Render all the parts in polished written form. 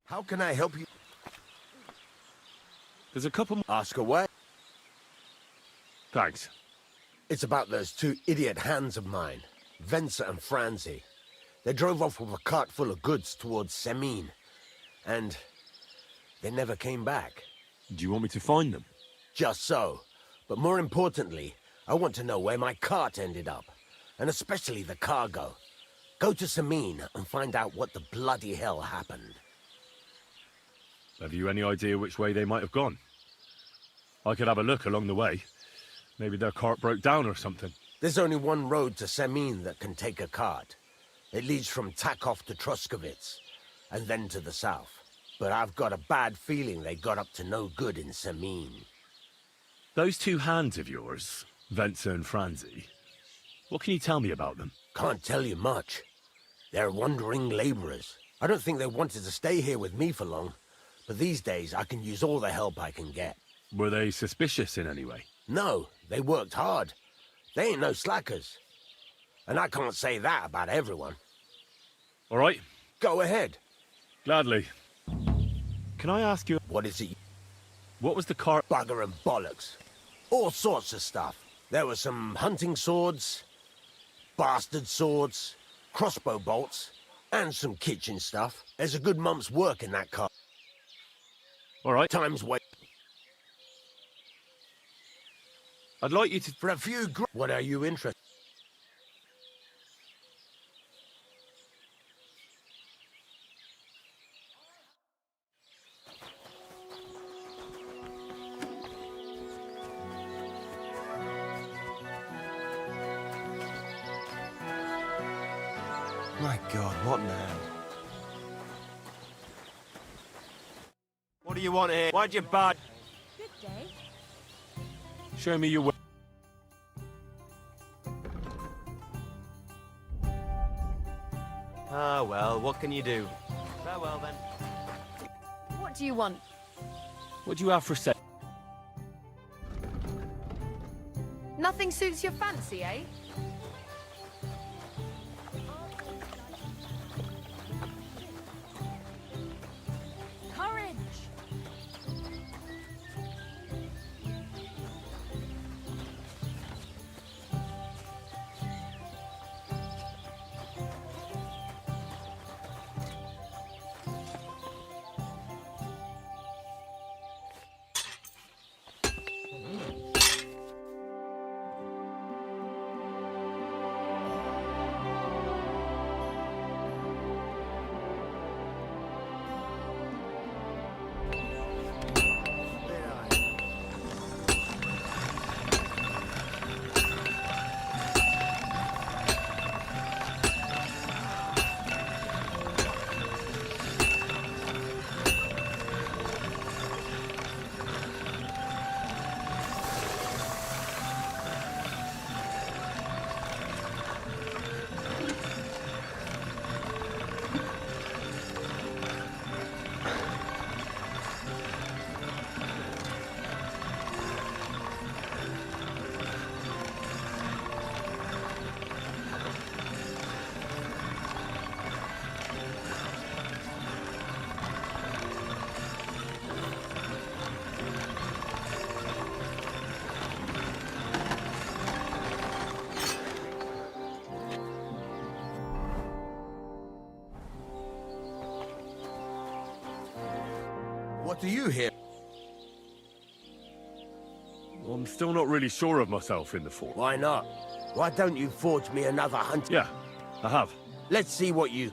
How can I help you? There's a couple more. Ask away. Thanks. It's about those two idiot hands of mine, Venser and Franzi. They drove off with a cart full of goods towards Semin, and they never came back. Do you want me to find them? Just so. But more importantly, I want to know where my cart ended up, and especially the cargo. Go to Semin and find out what the bloody hell happened. Have you any idea which way they might have gone? I could have a look along the way. Maybe their cart broke down or something. There's only one road to Semin that can take a cart. It leads from Takov to Troskovitz, and then to the south. But I've got a bad feeling they got up to no good in Semin. Those two hands of yours, Venser and Franzi, what can you tell me about them? Can't tell you much. They're wandering laborers. I don't think they wanted to stay here with me for long, but these days I can use all the help I can get. Were they suspicious in any way? No, they worked hard. They ain't no slackers. And I can't say that about everyone. All right. Go ahead. Gladly. Can I ask you, What is it? what was the cart? Bugger and bollocks. All sorts of stuff. There were some hunting swords, bastard swords, crossbow bolts, and some kitchen stuff. There's a good month's work in that car. All right. Time's wait. I'd like you to... For a few What are you interested? My God, what now? What do you want here? Why'd you bad? Good day. Show me your way. Ah, well, what can you do? Farewell, then. What do you want? What do you have for sale? Nothing suits your fancy, eh? Courage! What do you hear? I'm still not really sure of myself in the fort. Why not? Why don't you forge me another hunt? Yeah, I have. Let's see what you...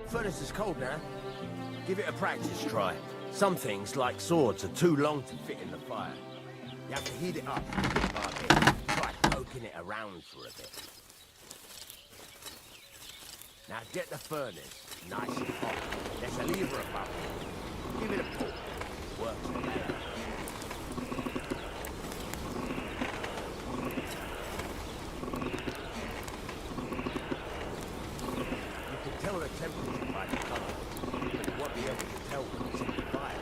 Furnace is cold now. Give it a practice try. Some things, like swords, are too long to fit in the fire. You have to heat it up. Try poking it around for a bit. Now get the furnace nice and hot. There's a lever above it. Give it a pull. Works for later. You can tell the temperature by the color, but you won't be able to tell when it's in the fire.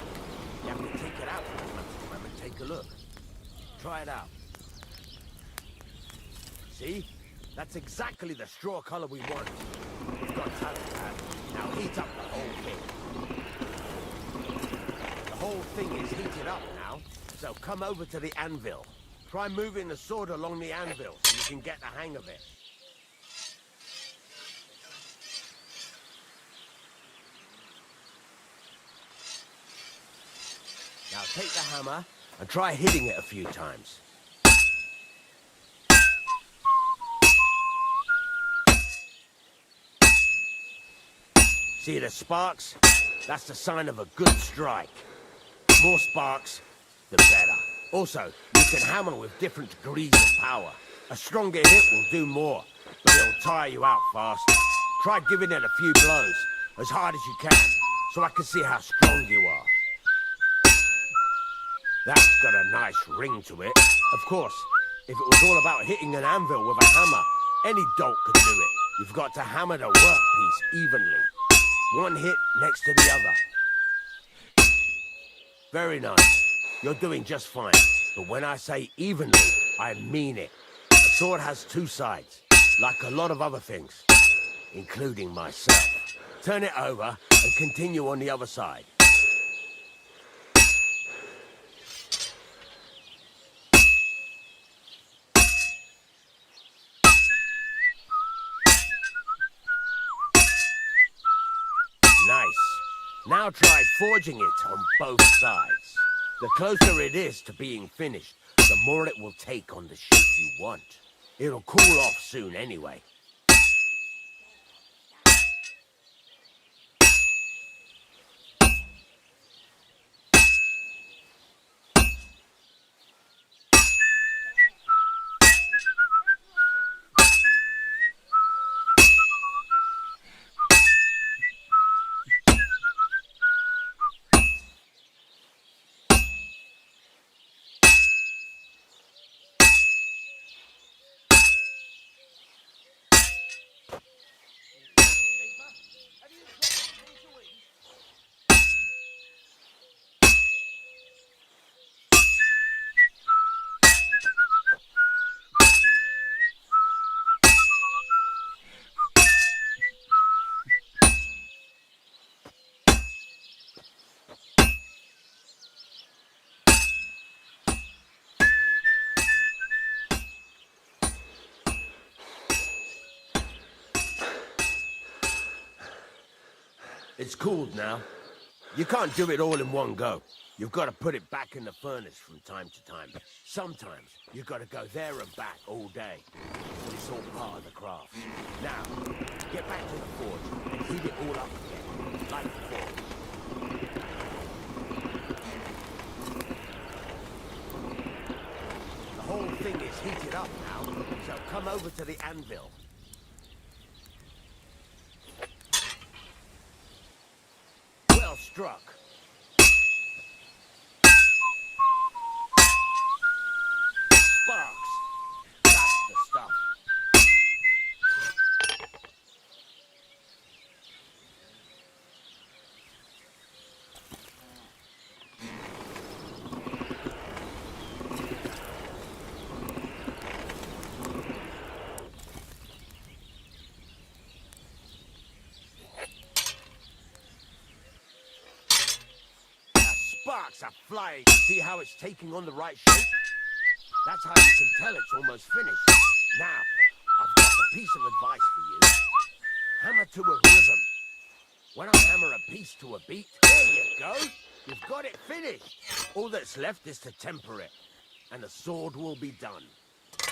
You have to take it out from time to time and take a look. Try it out. See? That's exactly the straw color we want. You've got talent, lad. Now heat up the whole thing. The whole thing is heated up now, so come over to the anvil. Try moving the sword along the anvil so you can get the hang of it. Now take the hammer and try hitting it a few times. See the sparks? That's the sign of a good strike. More sparks, the better. Also, you can hammer with different degrees of power. A stronger hit will do more, but it'll tire you out fast. Try giving it a few blows, as hard as you can, so I can see how strong you are. That's got a nice ring to it. Of course, if it was all about hitting an anvil with a hammer, any dolt could do it. You've got to hammer the workpiece evenly. One hit next to the other. Very nice. You're doing just fine. But when I say evenly, I mean it. A sword has two sides, like a lot of other things, including myself. Turn it over and continue on the other side. Nice. Now try forging it on both sides. The closer it is to being finished, the more it will take on the shape you want. It'll cool off soon anyway. It's cooled now. You can't do it all in one go. You've got to put it back in the furnace from time to time. Sometimes you've got to go there and back all day. It's all part of the craft. Now, get back to the forge and heat it all up again, like before. The whole thing is heated up now, so come over to the anvil. Well struck. Sparks. That's the stuff. Sparks are flying. See how it's taking on the right shape? That's how you can tell it's almost finished. Now, I've got a piece of advice for you. Hammer to a rhythm. When I hammer a piece to a beat, there you go. You've got it finished. All that's left is to temper it, and the sword will be done.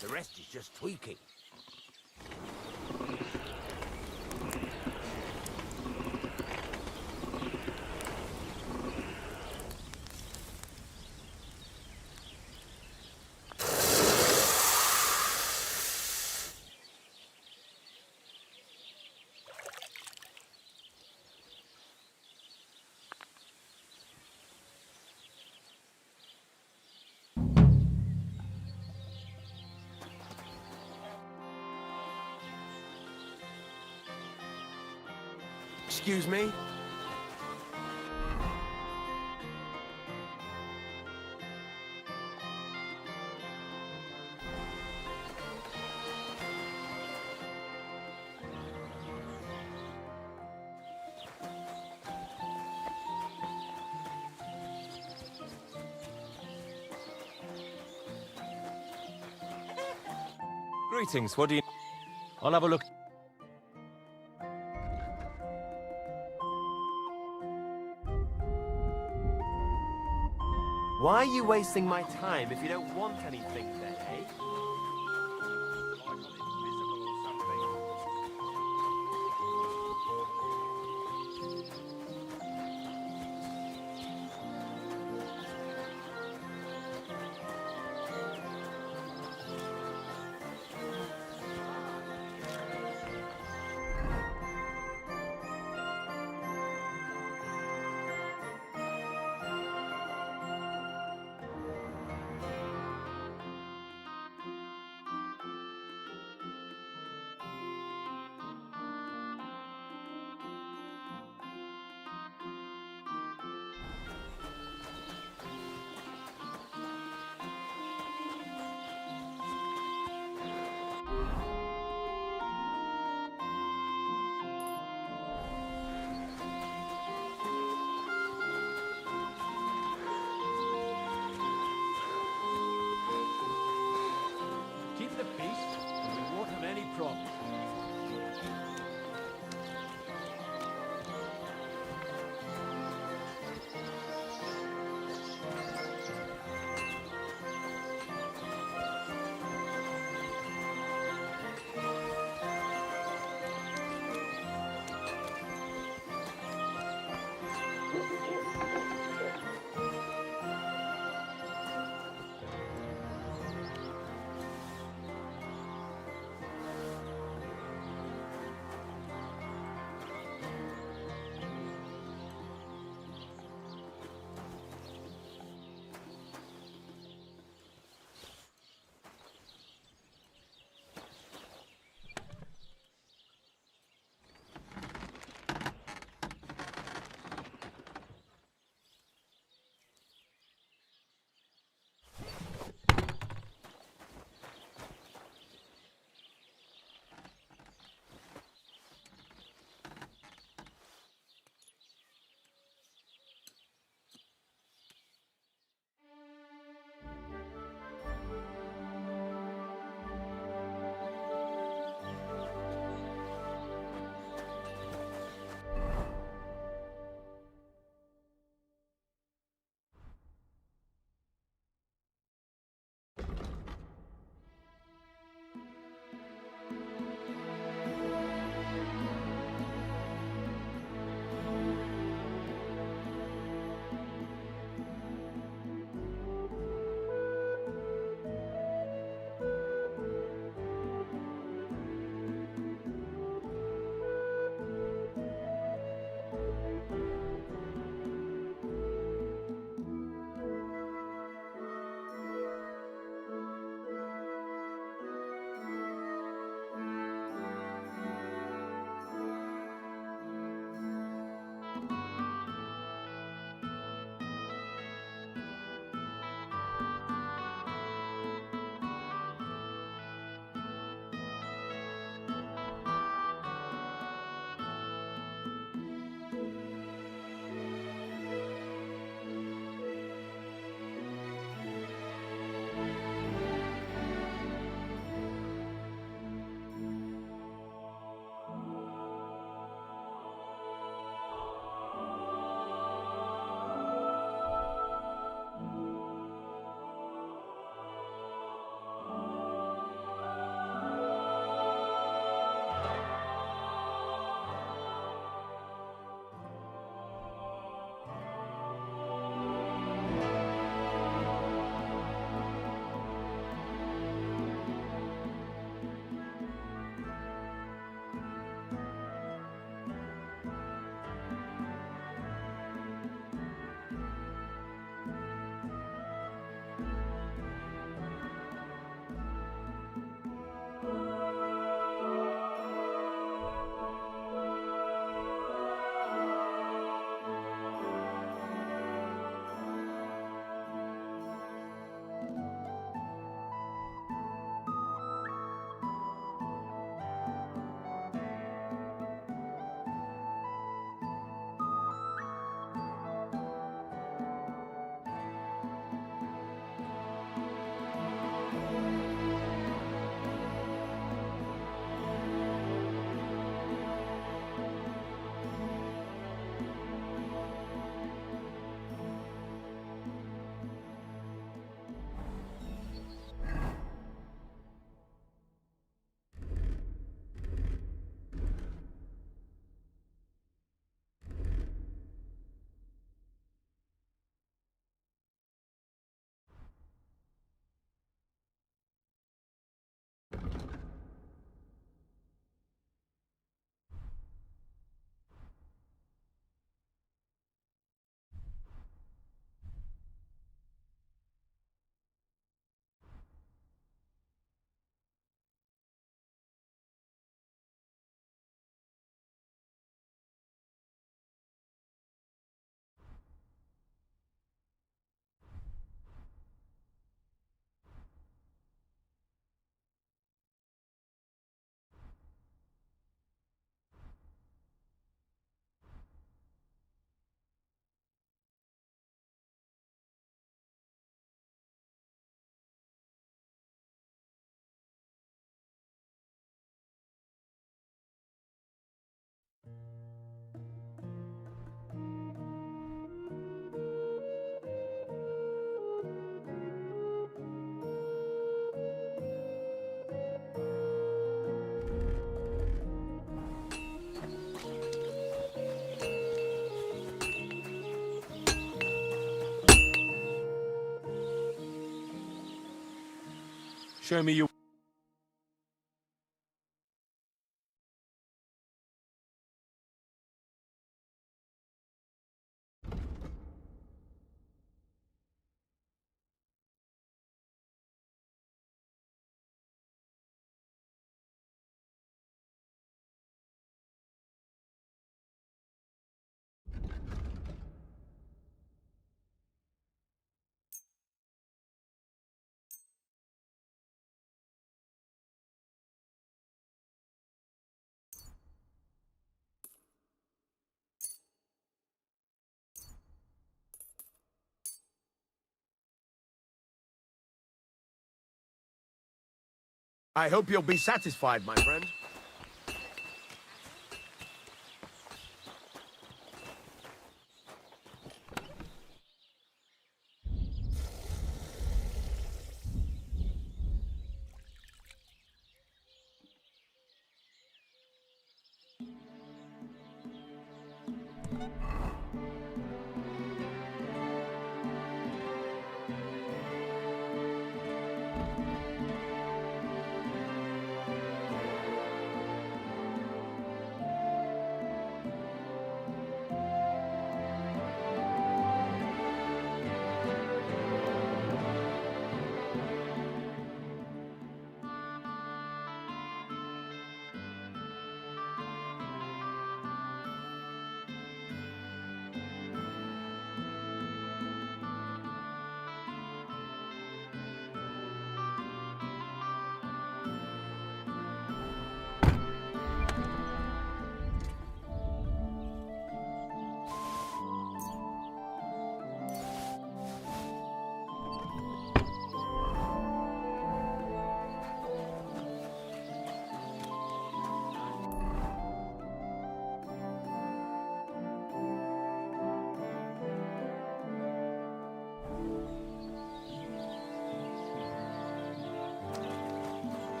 The rest is just tweaking. Excuse me? Greetings, what do you... I'll have a look. Why are you wasting my time if you don't want anything then, eh? Keep the peace, and we won't have any problems. Show me your... I hope you'll be satisfied, my friend.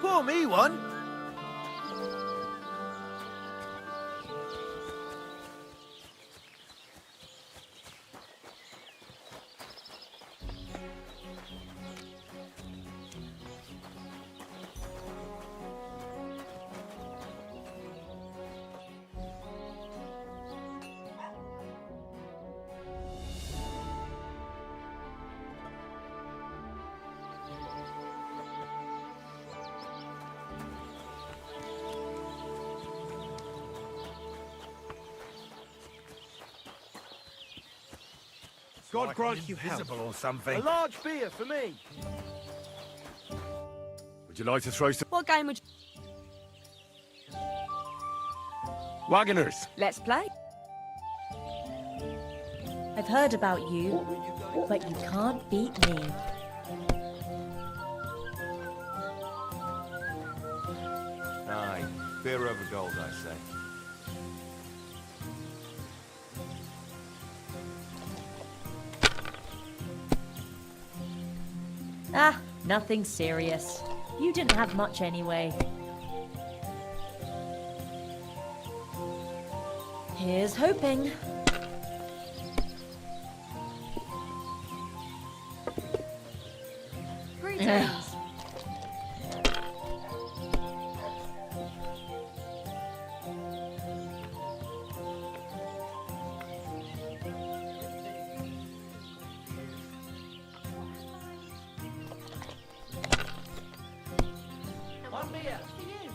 Pour me one. God grant you health. Visible or something. A large beer for me. Would you like to throw some... What game would you... Wagoners! Let's play. I've heard about you, but you can't beat me. Aye, beer over gold, I say. Ah, nothing serious. You didn't have much anyway. Here's hoping. Greetings. One beer for you.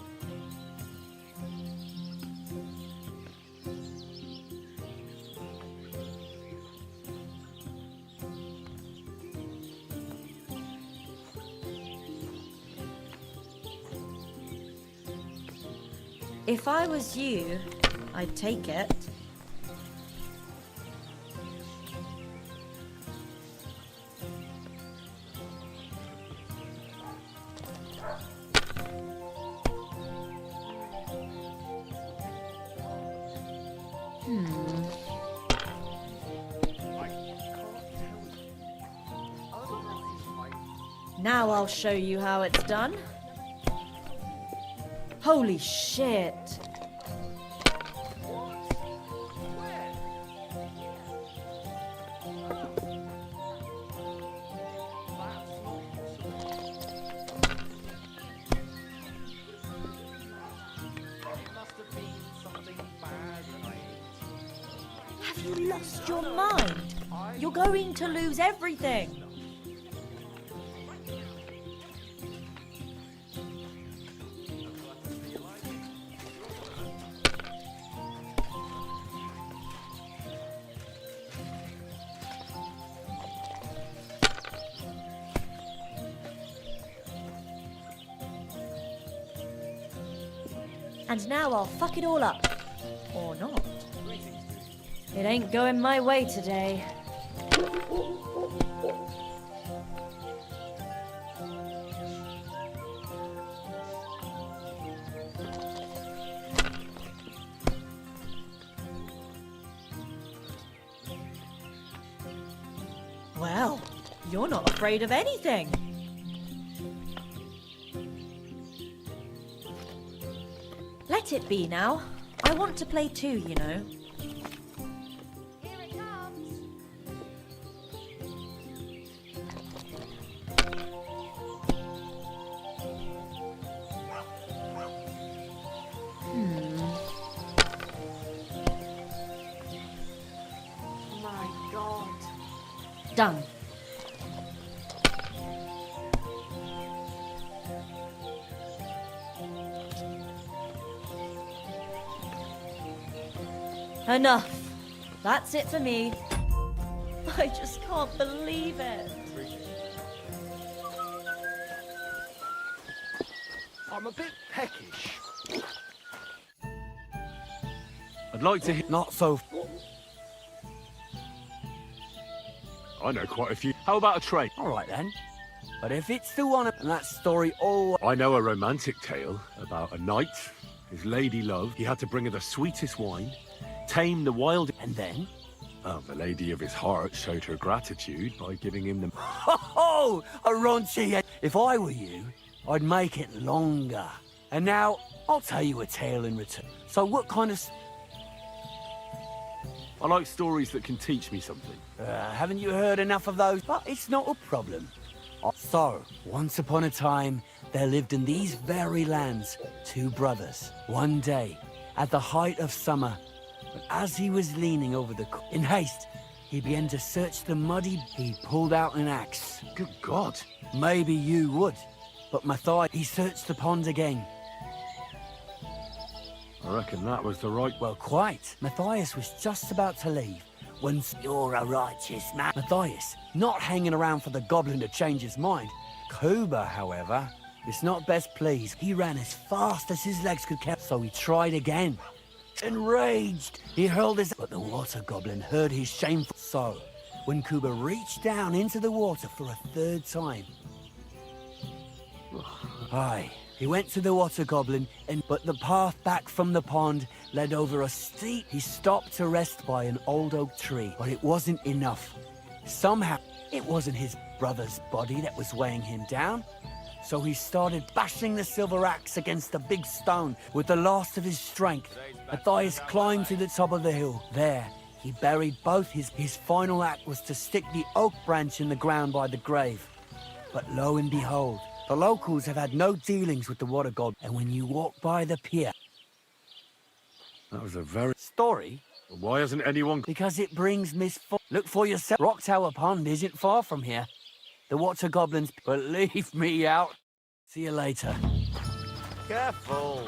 If I was you, I'd take it. Now I'll show you how it's done. Holy shit. Have you lost your mind? You're going to lose everything. And now I'll fuck it all up. Or not. It ain't going my way today. Well, you're not afraid of anything. Let it be now. I want to play too, you know. Here it comes. My God. Done. Enough. That's it for me. I just can't believe it. I'm a bit peckish. I'd like to hear... Not so. I know quite a few. How about a trade? All right then. But if it's the one and that story all... I know a romantic tale about a knight, his lady love. He had to bring her the sweetest wine, tame the wild... And then? Well, the lady of his heart showed her gratitude by giving him the... Ho, a raunchy. If I were you, I'd make it longer. And now, I'll tell you a tale in return. So what kind of... I like stories that can teach me something. Haven't you heard enough of those? But it's not a problem. So, once upon a time, there lived in these very lands two brothers. One day, at the height of summer, but as he was leaning over the... In haste, he began to search the muddy... He pulled out an axe. Good God. Maybe you would. But Matthias, he searched the pond again. I reckon that was the right... Well, quite. Matthias was just about to leave when... You're a righteous man. Matthias, not hanging around for the goblin to change his mind. Kuba, however, is not best pleased. He ran as fast as his legs could carry, so he tried again. Enraged, he hurled his... But the water goblin heard his shameful... So, when Kuba reached down into the water for a third time... Aye, he went to the water goblin, but the path back from the pond led over a steep... He stopped to rest by an old oak tree, but it wasn't enough. Somehow, it wasn't his brother's body that was weighing him down. So he started bashing the silver axe against the big stone with the last of his strength. Matthias climbed to the top of the hill. There, he buried both his final act was to stick the oak branch in the ground by the grave. But lo and behold, the locals have had no dealings with the water god, and when you walk by the pier... That was a very... Story? Why hasn't anyone... Because it brings misfortune. Look for yourself. Rock Tower Pond isn't far from here. The water goblins... But leave me out. See you later. Careful.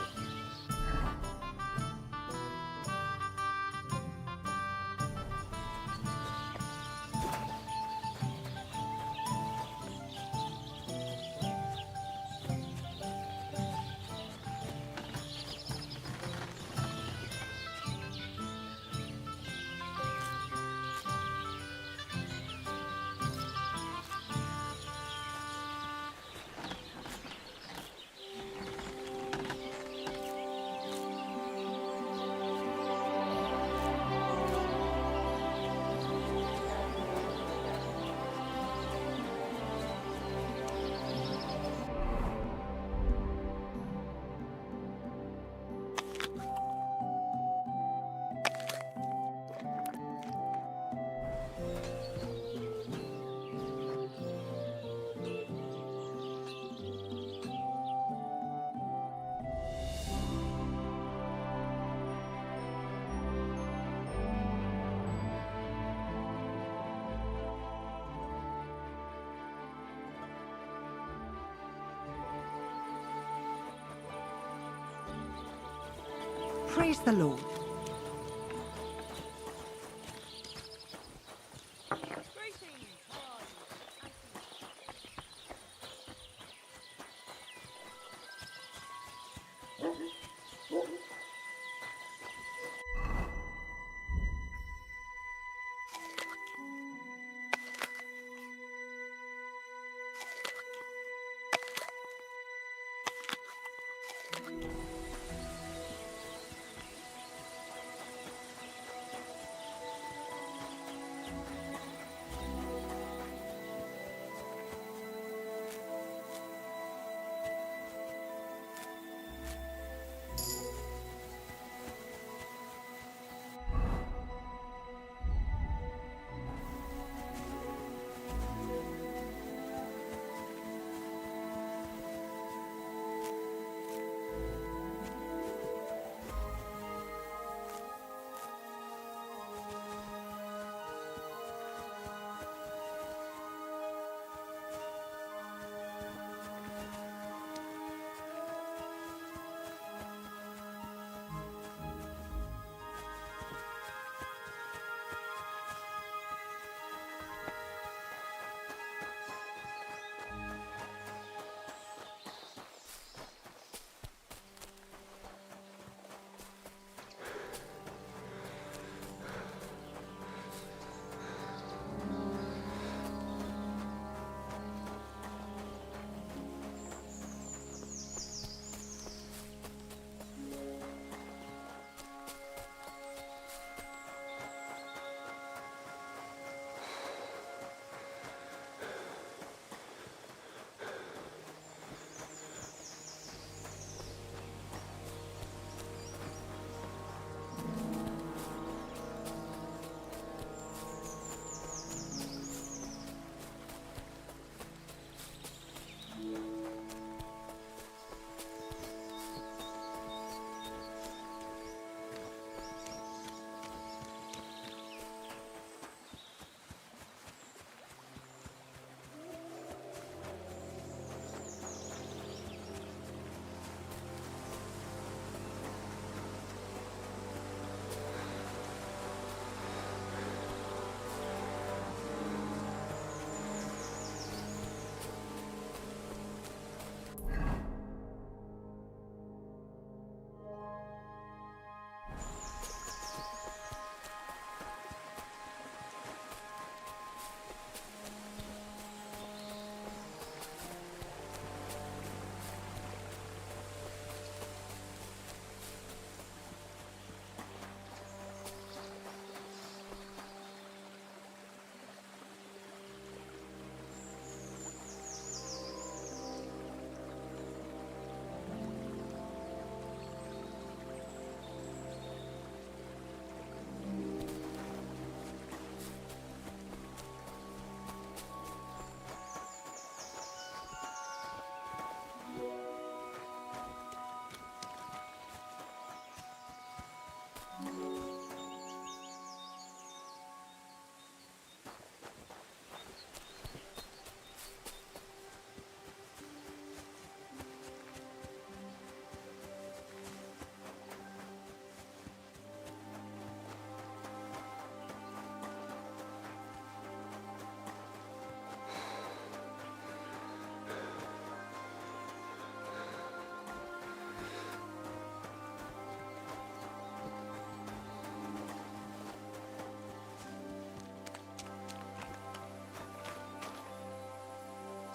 Praise the Lord.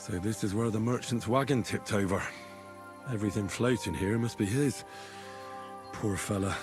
So this is where the merchant's wagon tipped over. Everything floating here must be his. Poor fella.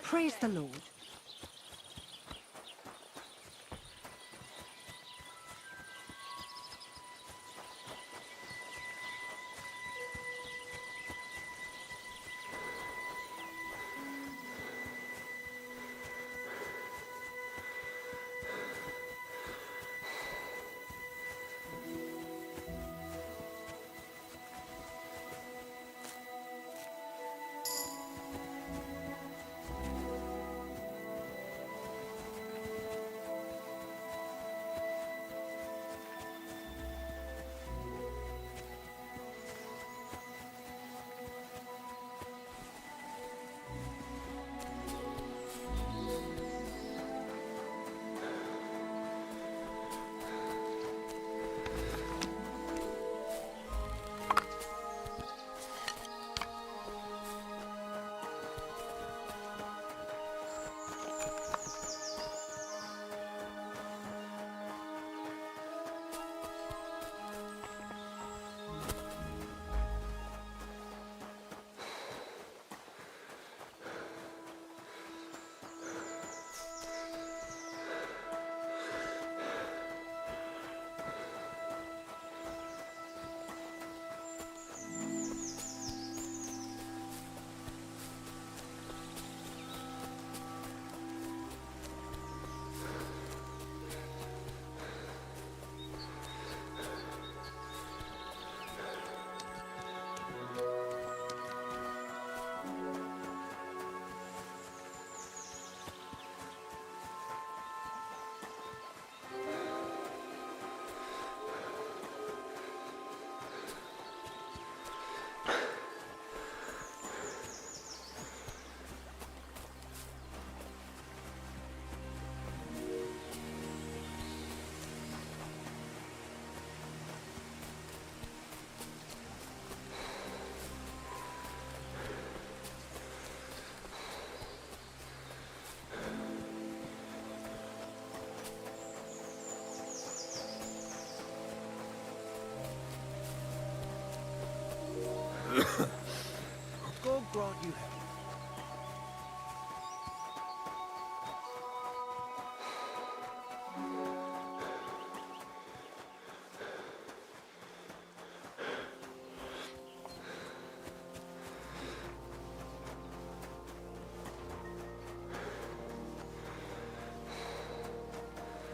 Praise the Lord. God grant you health.